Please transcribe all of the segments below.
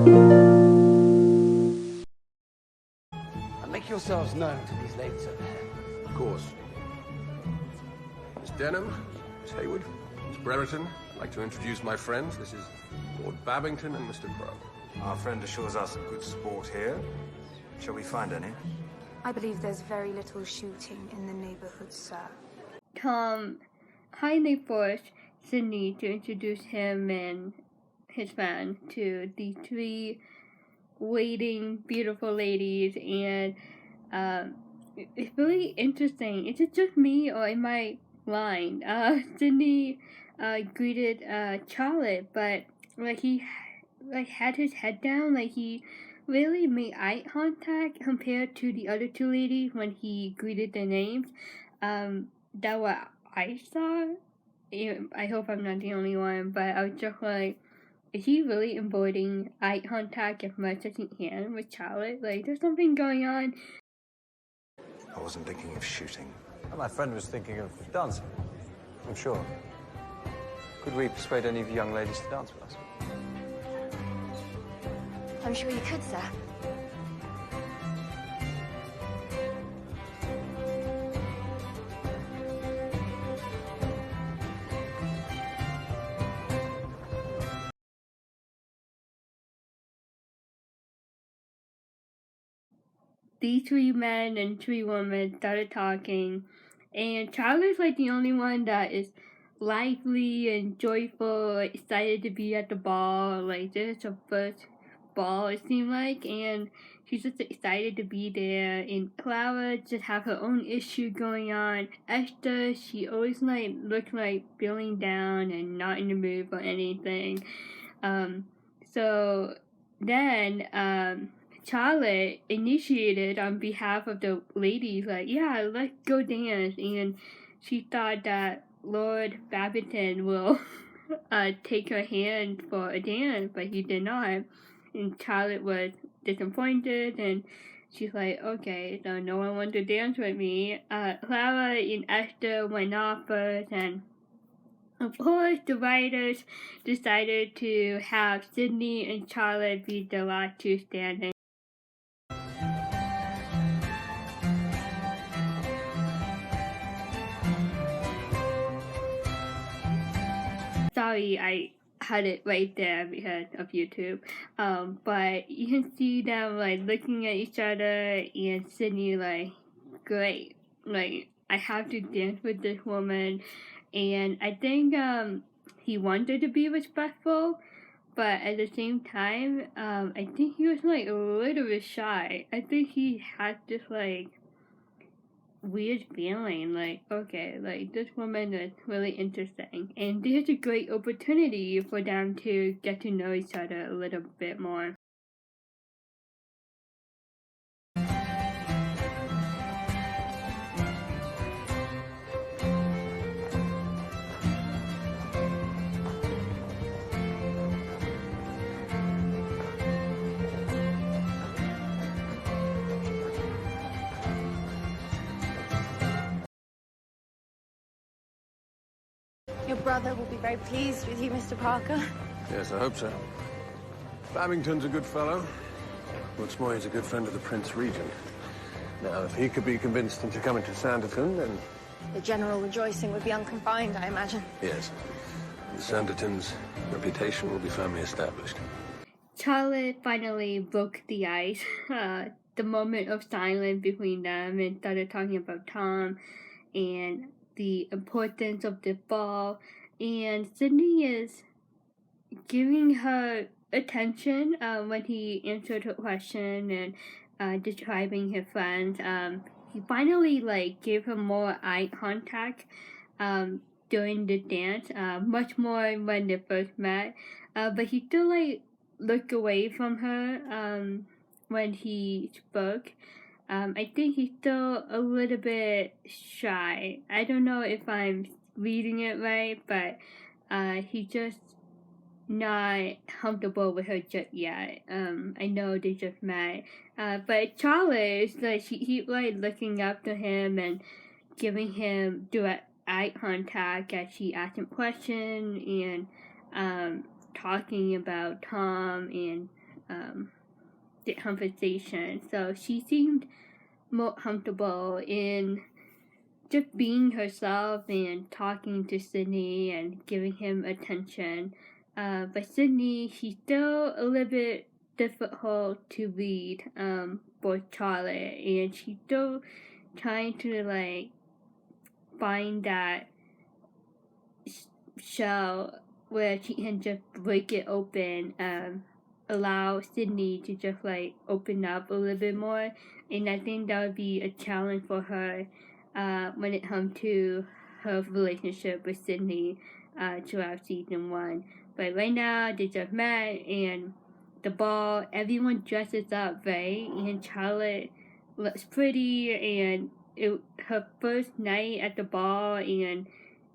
And make yourselves known to these ladies over here. Of course. Miss Denham, Miss Hayward, Miss Brereton, I'd like to introduce my friends. This is Lord Babington and Mr. Crowe. Our friend assures us of good sport here. Shall we find any? I believe there's very little shooting in the neighborhood, sir. Tom kindly forced Sydney to introduce him and his friend to the three waiting beautiful ladies, and it's really interesting. Is it just me or am I blind? Sydney greeted Charlotte, but he had his head down, he really made eye contact compared to the other two ladies when he greeted their names. That what I saw. I hope I'm not the only one, but I was just is he really avoiding eye contact as much as he can with Charlotte? There's something going on. I wasn't thinking of shooting. My friend was thinking of dancing, I'm sure. Could we persuade any of you young ladies to dance with us? I'm sure you could, sir. These three men and three women started talking, and Charlotte's the only one that is lively and joyful, excited to be at the ball. This is her first ball, it seemed like, and she's just excited to be there. And Clara just have her own issue going on. Esther, she always looks feeling down and not in the mood for anything. So then Charlotte initiated on behalf of the ladies, yeah, let's go dance. And she thought that Lord Babington will take her hand for a dance, but he did not. And Charlotte was disappointed, and she's okay, so no one wanted to dance with me. Clara and Esther went off first, and of course the writers decided to have Sydney and Charlotte be the last two standing. Sorry, I had it right there because of YouTube. But you can see them looking at each other, and Sydney great. I have to dance with this woman. And I think he wanted to be respectful, but at the same time, I think he was a little bit shy. I think he had this weird feeling okay, this woman is really interesting, and there's a great opportunity for them to get to know each other a little bit more. Your brother will be very pleased with you, Mr. Parker. Yes, I hope so. Babington's a good fellow. What's more, he's a good friend of the Prince Regent. Now, if he could be convinced into coming to Sanditon, then... The general rejoicing would be unconfined, I imagine. Yes. Sanditon's reputation will be firmly established. Charlotte finally broke the ice, the moment of silence between them, and started talking about Tom and the importance of the ball. And Sydney is giving her attention when he answered her question and describing his friends. He finally gave her more eye contact during the dance, much more when they first met. But he still looked away from her when he spoke. I think he's still a little bit shy. I don't know if I'm reading it right, but he's just not comfortable with her just yet. I know they just met. But Charlotte is he looking up to him and giving him direct eye contact as she asked him questions and talking about Tom and the conversation. So she seemed more comfortable in just being herself and talking to Sydney and giving him attention. But Sydney, she's still a little bit difficult to read for Charlotte, and she's still trying to like find that shell where she can just break it open, allow Sydney to just like open up a little bit more. And I think that would be a challenge for her when it comes to her relationship with Sydney throughout season 1. But right now they just met, and the ball, everyone dresses up, right? And Charlotte looks pretty, and her first night at the ball, and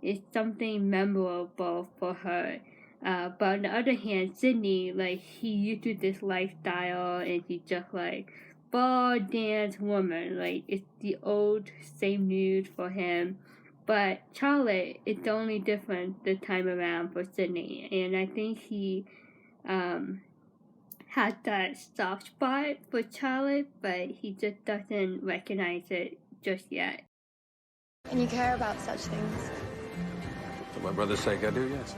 it's something memorable for her. But on the other hand, Sydney, like, he used to this lifestyle, and he's just like ball dance woman. Like, it's the old same news for him. But Charlotte, it's only different this time around for Sydney, and I think he has that soft spot for Charlotte, but he just doesn't recognize it just yet. And you care about such things. For my brother's sake, I do, yes.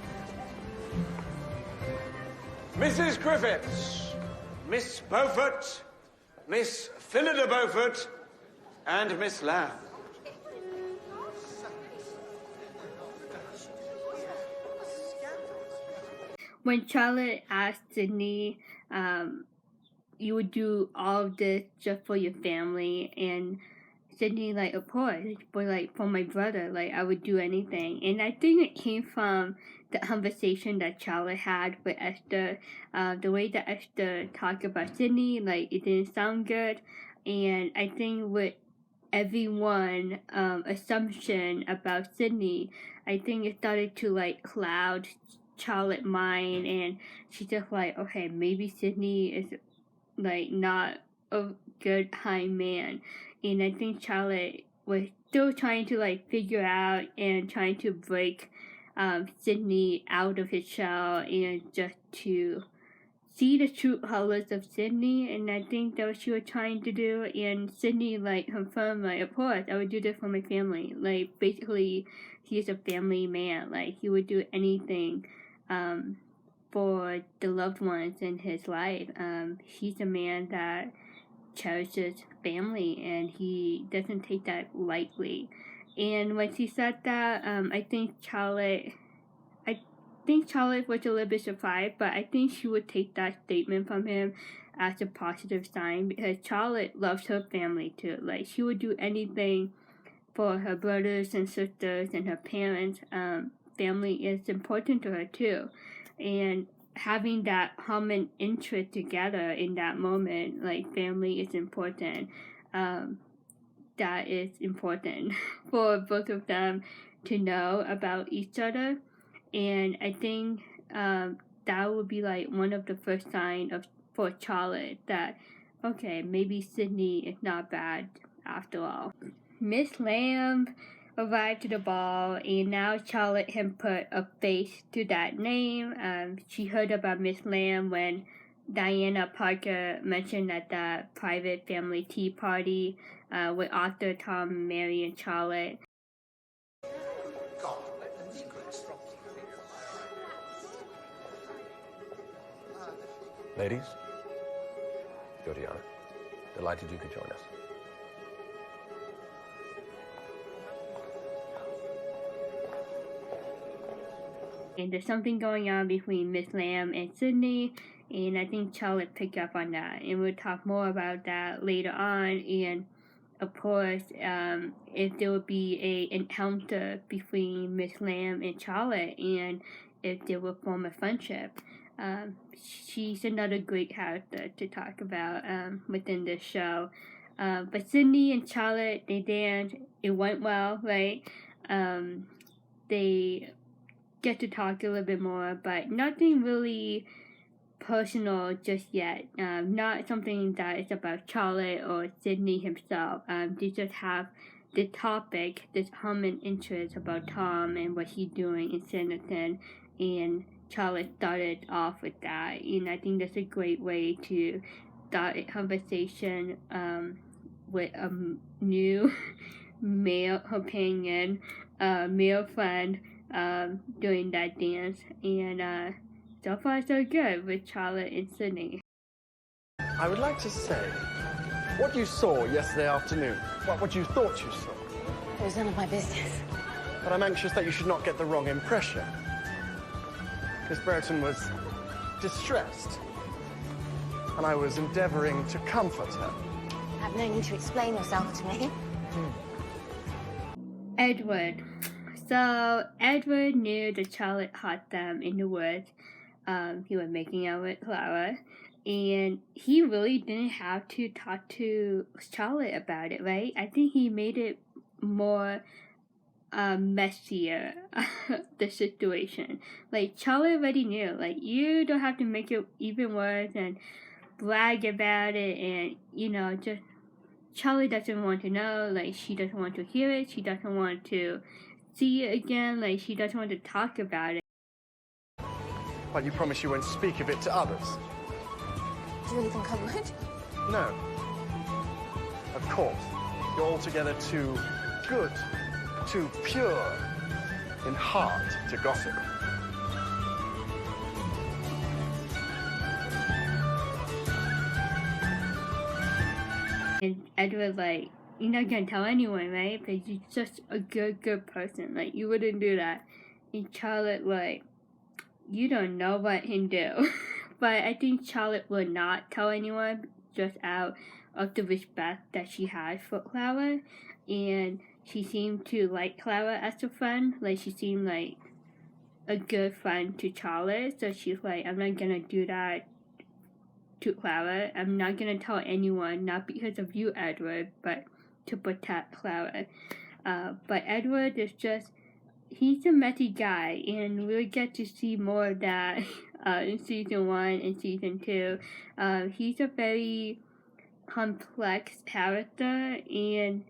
Mrs. Griffiths, Miss Beaufort, Miss Phillida Beaufort, and Miss Lamb. When Charlotte asked Sydney, you would do all of this just for your family, and Sydney, like, of course, but like for my brother, like, I would do anything. And I think it came from the conversation that Charlotte had with Esther. The way that Esther talked about Sydney, like, it didn't sound good. And I think with everyone assumption about Sydney, I think it started to like cloud Charlotte's mind, and she's just like, okay, maybe Sydney is like not a good high man. And I think Charlotte was still trying to like figure out and trying to break Sydney out of his shell and just to see the true colors of Sydney. And I think that's what she was trying to do. And Sydney like confirmed, like, of course I would do this for my family. Like, basically he is a family man. Like, he would do anything for the loved ones in his life. He's a man that cherishes family, and he doesn't take that lightly. And when she said that, I think Charlotte was a little bit surprised, but I think she would take that statement from him as a positive sign, because Charlotte loves her family too. Like, she would do anything for her brothers and sisters and her parents. Family is important to her too, and having that common interest together in that moment, like, family is important. That is important for both of them to know about each other. And I think that would be like one of the first signs for Charlotte that, okay, maybe Sydney is not bad after all. Miss Lamb arrived to the ball, and now Charlotte can put a face to that name. She heard about Miss Lamb when Diana Parker mentioned at the private family tea party with Arthur, Tom, Mary, and Charlotte. Ladies, Georgiana, delighted you could join us. And there's something going on between Miss Lamb and Sydney, and I think Charlotte picked up on that. And we'll talk more about that later on. And of course, if there would be a encounter between Miss Lamb and Charlotte, and if they will form a friendship. She's another great character to talk about within this show. But Sydney and Charlotte, they danced. It went well, right? They get to talk a little bit more, but nothing really personal just yet. Not something that is about Charlotte or Sydney himself. They just have the topic, this common interest about Tom and what he's doing in Sanditon, and Charlotte started off with that, and I think that's a great way to start a conversation with a new male companion, male friend, doing that dance, and so far so good with Charlotte and Sydney. I would like to say what you saw yesterday afternoon, what you thought you saw. It was none of my business. But I'm anxious that you should not get the wrong impression. Miss Brereton was distressed, and I was endeavouring to comfort her. I've no need to explain yourself to me. Edward. So Edward knew that Charlotte caught them in the woods. He was making out with Clara, and he really didn't have to talk to Charlotte about it, right? I think he made it more messier, the situation. Like, Charlotte already knew, like, you don't have to make it even worse and brag about it, and, you know, just, Charlotte doesn't want to know, like, she doesn't want to hear it, she doesn't want to see it again, like, she doesn't want to talk about it. But you promise you won't speak of it to others? Do you really think I would? No. Of course. You're altogether too good, too pure in heart to gossip. And Edward, like, you're not gonna tell anyone, right? But you're just a good person. Like, you wouldn't do that. And Charlotte, like, you don't know what he do. But I think Charlotte would not tell anyone just out of the respect that she has for Clara. And she seemed to like Clara as a friend. Like, she seemed like a good friend to Charlotte. So she's like, I'm not gonna do that to Clara. I'm not gonna tell anyone, not because of you, Edward, but to protect Clara. But Edward is just, he's a messy guy, and we'll get to see more of that in season 1 and season 2. He's a very complex character, and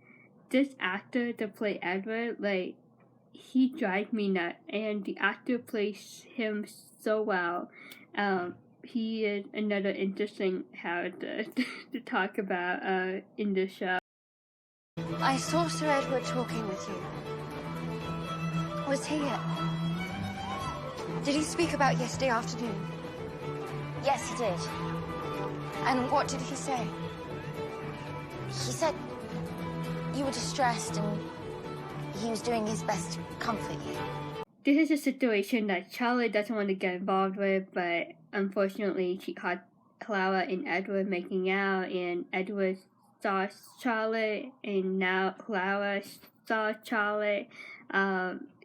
this actor to play Edward, like, he drives me nuts, and the actor plays him so well. He is another interesting character to talk about in the show. I saw Sir Edward talking with you. Was he... Did he speak about yesterday afternoon? Yes, he did. And what did he say? He said you were distressed and he was doing his best to comfort you. This is a situation that Charlotte doesn't want to get involved with, but unfortunately she caught Clara and Edward making out, and Edward saw Charlotte, and now Clara saw Charlotte.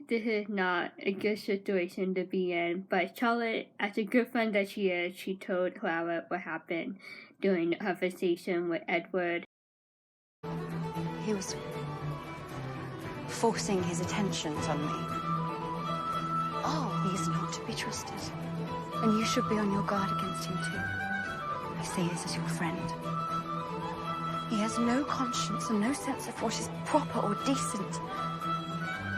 This is not a good situation to be in, but Charlotte, as a good friend that she is, she told Clara what happened during the conversation with Edward. He was forcing his attentions on me. Oh, he is not to be trusted. And you should be on your guard against him too. I say this as your friend. He has no conscience and no sense of what is proper or decent.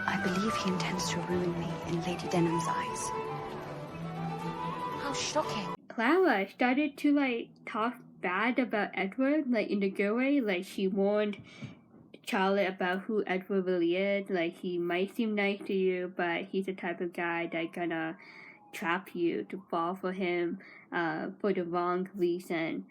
I believe he intends to ruin me in Lady Denham's eyes. How shocking. Clara started to, like, talk bad about Edward, like, in a good way. Like, she warned Charlotte about who Edward really is. Like, he might seem nice to you, but he's the type of guy that's gonna trap you to fall for him for the wrong reason.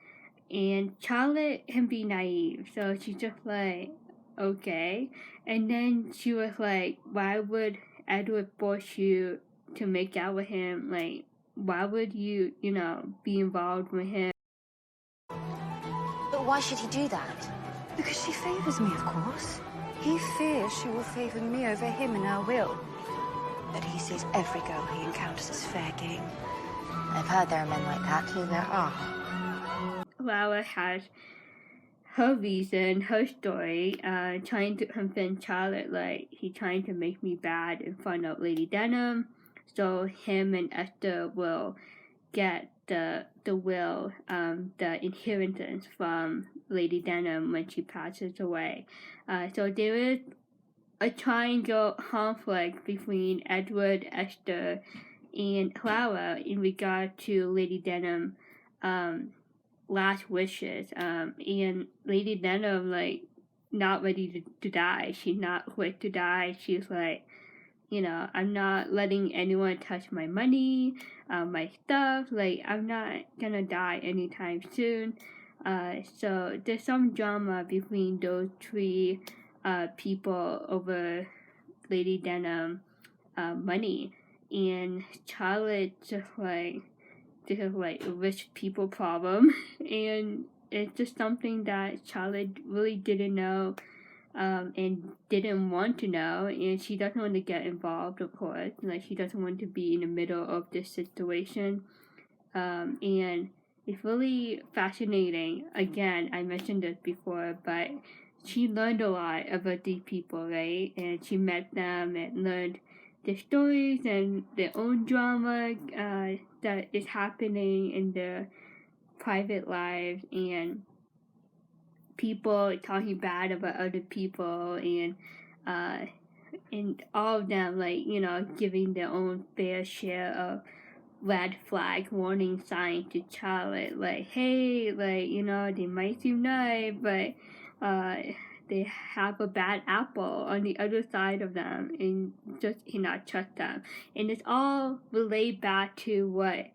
And Charlotte can be naive, so she's just like, okay. And then she was like, why would Edward force you to make out with him? Like, why would you, be involved with him? But why should he do that? Because she favours me, of course. He fears she will favour me over him in her will. But he sees every girl he encounters as fair game. I've heard there are men like that, too. There are. Clara has her reason, her story, trying to convince Charlotte, like, he's trying to make me bad in front of Lady Denham, so him and Esther will get the will, the inheritance from Lady Denham when she passes away. So there is a triangle conflict between Edward, Esther, and Clara in regard to Lady Denham last wishes, and Lady Denham like not ready to die. She's not quick to die. She's like, you know, I'm not letting anyone touch my money, my stuff. Like, I'm not gonna die anytime soon. So there's some drama between those three people over Lady Denham money, and Charlotte just like, this is like a rich people problem, and it's just something that Charlotte really didn't know and didn't want to know, and she doesn't want to get involved, of course. Like, she doesn't want to be in the middle of this situation, and it's really fascinating. Again, I mentioned this before, but she learned a lot about these people, right? And she met them and learned their stories and their own drama that is happening in their private lives, and people talking bad about other people, and all of them, like, you know, giving their own fair share of red flag warning signs to Charlotte, like, hey, like, you know, they might seem nice, but they have a bad apple on the other side of them, and just cannot trust them. And it's all relayed back to what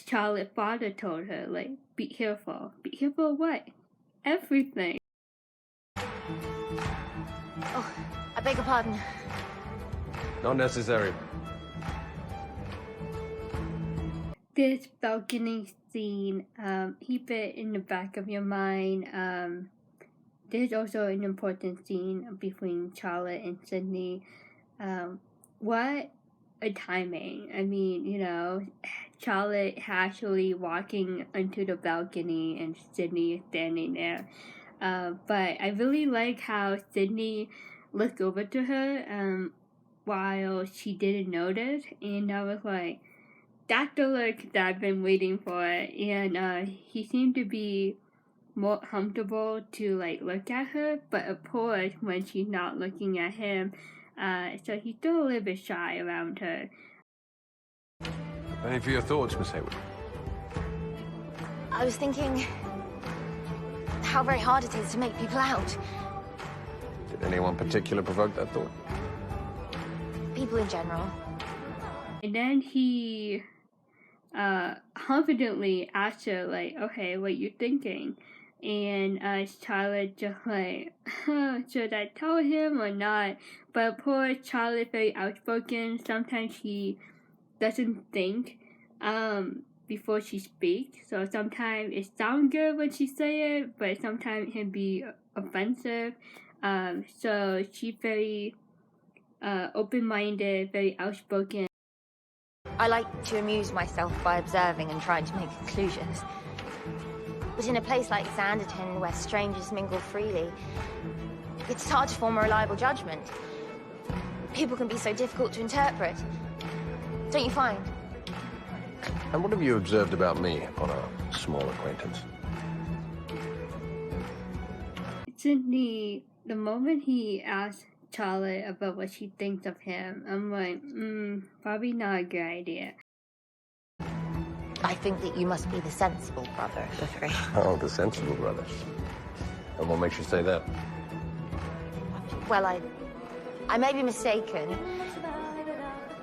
Charlotte's father told her, like, be careful. Be careful of what? Everything. Oh, I beg your pardon. Not necessary. This balcony scene, keep it in the back of your mind. There's also an important scene between Charlotte and Sydney. What a timing. I mean, you know, Charlotte actually walking onto the balcony and Sydney is standing there. But I really like how Sydney looked over to her while she didn't notice, and I was like, that's the look that I've been waiting for. And he seemed to be more comfortable to like look at her, but of course when she's not looking at him, so he's still a little bit shy around her. Any for your thoughts, Miss Hayward? I was thinking how very hard it is to make people out. Did anyone particular provoke that thought? People in general. And then he confidently asked her, like, okay, what you thinking? And Charlotte just like, should I tell him or not? But poor Charlotte, very outspoken. Sometimes she doesn't think before she speaks. So sometimes it sounds good when she say it, but sometimes it can be offensive. So she's very open-minded, very outspoken. I like to amuse myself by observing and trying to make conclusions. But in a place like Sanditon, where strangers mingle freely, it's hard to form a reliable judgment. People can be so difficult to interpret. Don't you find? And what have you observed about me on our small acquaintance? Sydney, the moment he asked Charlotte about what she thinks of him, I'm like, probably not a good idea. I think that you must be the sensible brother of the three. Oh, the sensible brother. And what makes you say that? Well, I may be mistaken,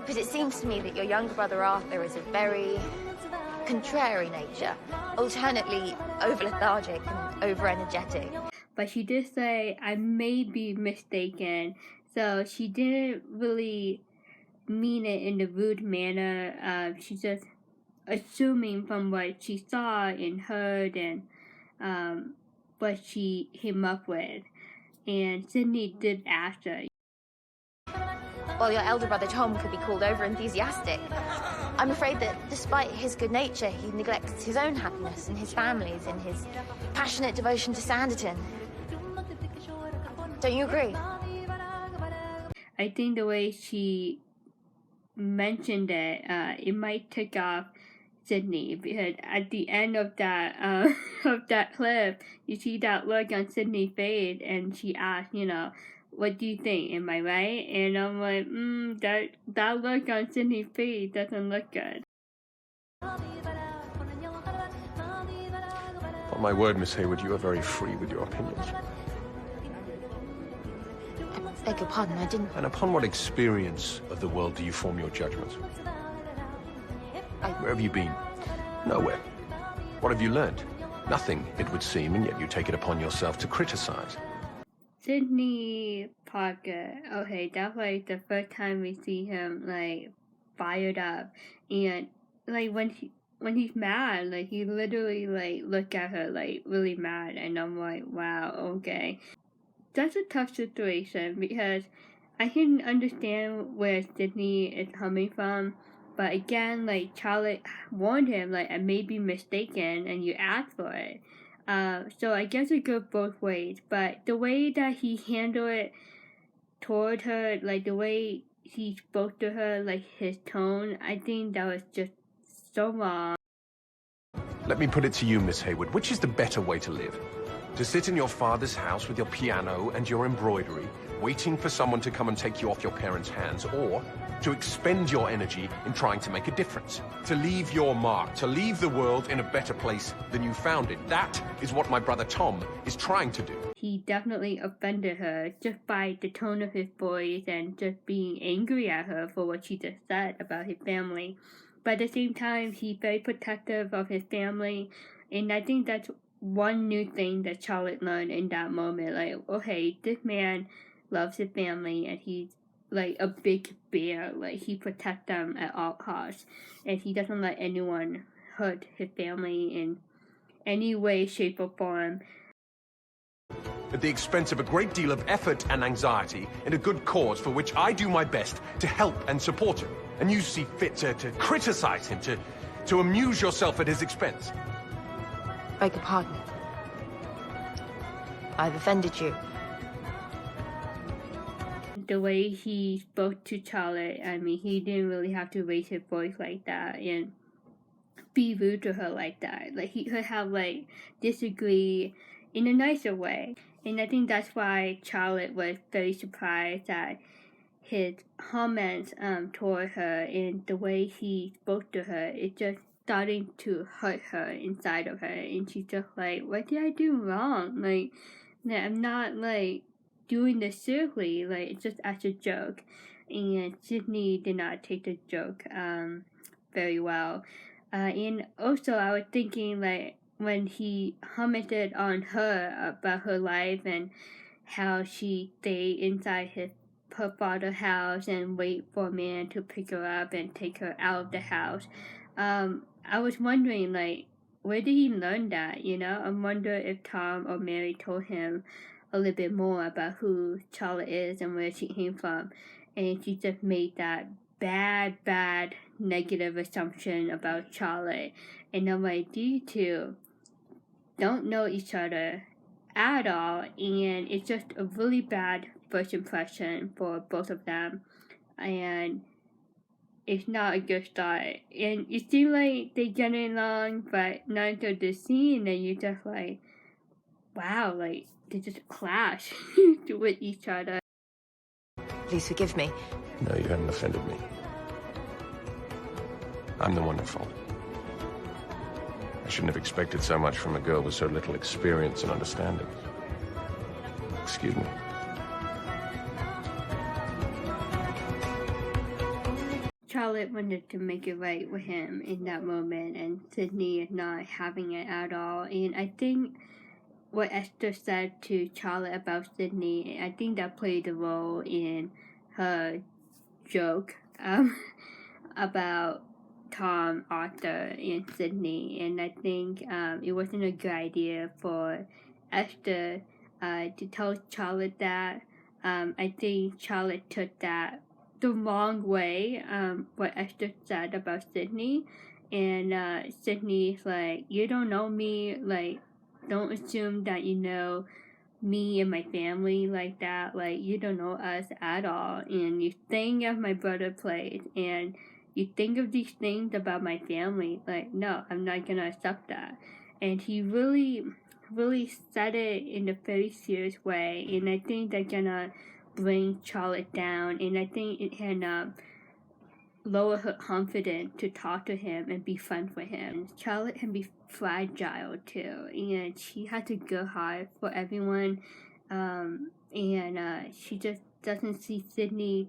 but it seems to me that your younger brother Arthur is a very contrary nature, alternately over-lethargic and over-energetic. But she did say, I may be mistaken, so she didn't really mean it in a rude manner. She's just assuming from what she saw and heard and what she came up with. And Sydney did ask her. Well, your elder brother Tom could be called over-enthusiastic. I'm afraid that despite his good nature, he neglects his own happiness and his family's in his passionate devotion to Sanditon. Don't you agree? I think the way she mentioned it, it might tick off Sydney, because at the end of that clip, you see that look on Sydney's face, and she asked, you know, what do you think? Am I right? And I'm like, that look on Sydney's face doesn't look good. On my word, Miss Hayward, you are very free with your opinions. I beg your pardon, I didn't... And upon what experience of the world do you form your judgments? Where have you been? Nowhere. What have you learned? Nothing, it would seem, and yet you take it upon yourself to criticize. Sydney Parker, okay, that's like the first time we see him like fired up, and like when he's mad, like he literally like look at her like really mad, and I'm like, wow, okay. That's a tough situation because I can understand where Sydney is coming from, but again, like Charlotte warned him, like I may be mistaken, and you asked for it. So I guess it goes both ways, but the way that he handled it toward her, like the way he spoke to her, like his tone, I think that was just so wrong. Let me put it to you, Miss Hayward, which is the better way to live? To sit in your father's house with your piano and your embroidery, waiting for someone to come and take you off your parents' hands, or to expend your energy in trying to make a difference, to leave your mark, to leave the world in a better place than you found it. That is what my brother Tom is trying to do. He definitely offended her just by the tone of his voice and just being angry at her for what she just said about his family. But at the same time, he's very protective of his family, and I think that's one new thing that Charlotte learned in that moment. Like, okay, this man loves his family, and he's like a big bear. Like, he protects them at all costs, and he doesn't let anyone hurt his family in any way, shape, or form. At the expense of a great deal of effort and anxiety in a good cause for which I do my best to help and support him. And you see fit to criticize him, to amuse yourself at his expense. Beg your pardon. I've offended you. The way he spoke to Charlotte, I mean, he didn't really have to raise his voice like that and be rude to her like that. Like, he could have, like, disagree in a nicer way. And I think that's why Charlotte was very surprised at his comments toward her, and the way he spoke to her. It's just starting to hurt her inside of her, and she's just like, what did I do wrong? Like, I'm not, like, doing this seriously. Like, it's just as a joke. And Sydney did not take the joke very well. And also, I was thinking, like, when he commented on her about her life and how she stayed inside her father's house and wait for a man to pick her up and take her out of the house, I was wondering, like, where did he learn that, you know? I wonder if Tom or Mary told him a little bit more about who Charlotte is and where she came from, and she just made that bad, negative assumption about Charlotte. And I'm like, these two don't know each other at all, and it's just a really bad first impression for both of them, and it's not a good start. And it seems like they're getting along, but not until this scene, and you're just like, wow, like, they just clash with each other. Please forgive me. No, you haven't offended me. I'm the one at fault. I shouldn't have expected so much from a girl with so little experience and understanding. Excuse me. Charlotte wanted to make it right with him in that moment, and Sydney is not having it at all. And I think what Esther said to Charlotte about Sydney, I think that played a role in her joke about Tom, Arthur, and Sydney. And I think it wasn't a good idea for Esther to tell Charlotte that. I think Charlotte took that the wrong way, what Esther said about Sydney. And Sydney's like, you don't know me, like, don't assume that you know me and my family like that. Like, you don't know us at all, and you think of my brother plays, and you think of these things about my family. Like, no, I'm not gonna accept that. And he really said it in a very serious way, and I think they're gonna bring Charlotte down, and I think it can lower her confidence to talk to him and be friends with him. Charlotte can be fragile too, and she has to go hard for everyone, and she just doesn't see Sydney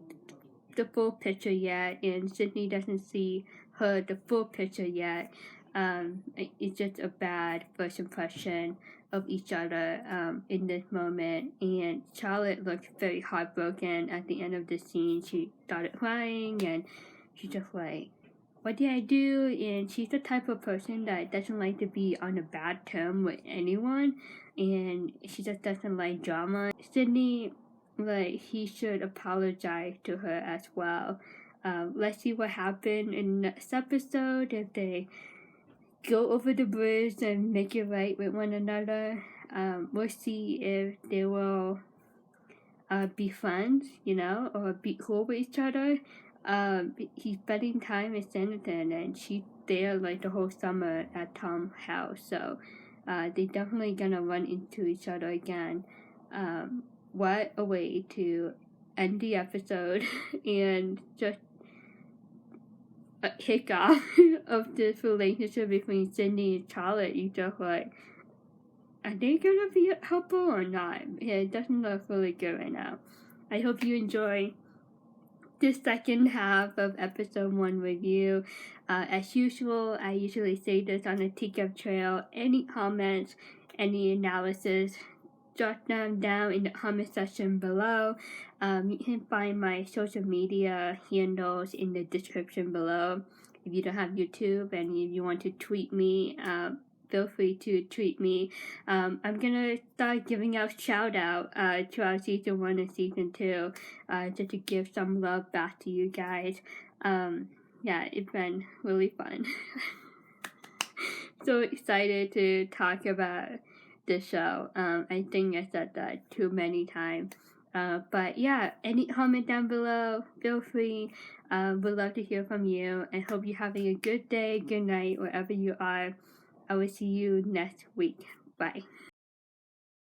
the full picture yet, and Sydney doesn't see her the full picture yet. It's just a bad first impression of each other in this moment, and Charlotte looked very heartbroken at the end of the scene. She started crying, and she's just like, what did I do? And she's the type of person that doesn't like to be on a bad term with anyone, and she just doesn't like drama. Sydney, like, he should apologize to her as well. Let's see what happened in the next episode, if they go over the bridge and make it right with one another. We'll see if they will be friends, or be cool with each other. He's spending time in Sanditon, and she's there like the whole summer at Tom's house, so they definitely gonna run into each other again. What a way to end the episode and just a kickoff of this relationship between Sydney and Charlotte. You just like, are they gonna be a couple or not? Yeah, it doesn't look really good right now. I hope you enjoy the second half of episode 1 review. As usual, I usually say this on the Teacup Trail. Any comments, any analysis, jot them down in the comment section below. You can find my social media handles in the description below. If you don't have YouTube and if you want to tweet me, feel free to tweet me. I'm gonna start giving out shout out throughout season 1 and season 2, just to give some love back to you guys. Yeah, it's been really fun. So excited to talk about the show. I think I said that too many times. But yeah, any comment down below, feel free. Would love to hear from you, and hope you're having a good day, good night, wherever you are. I will see you next week. Bye.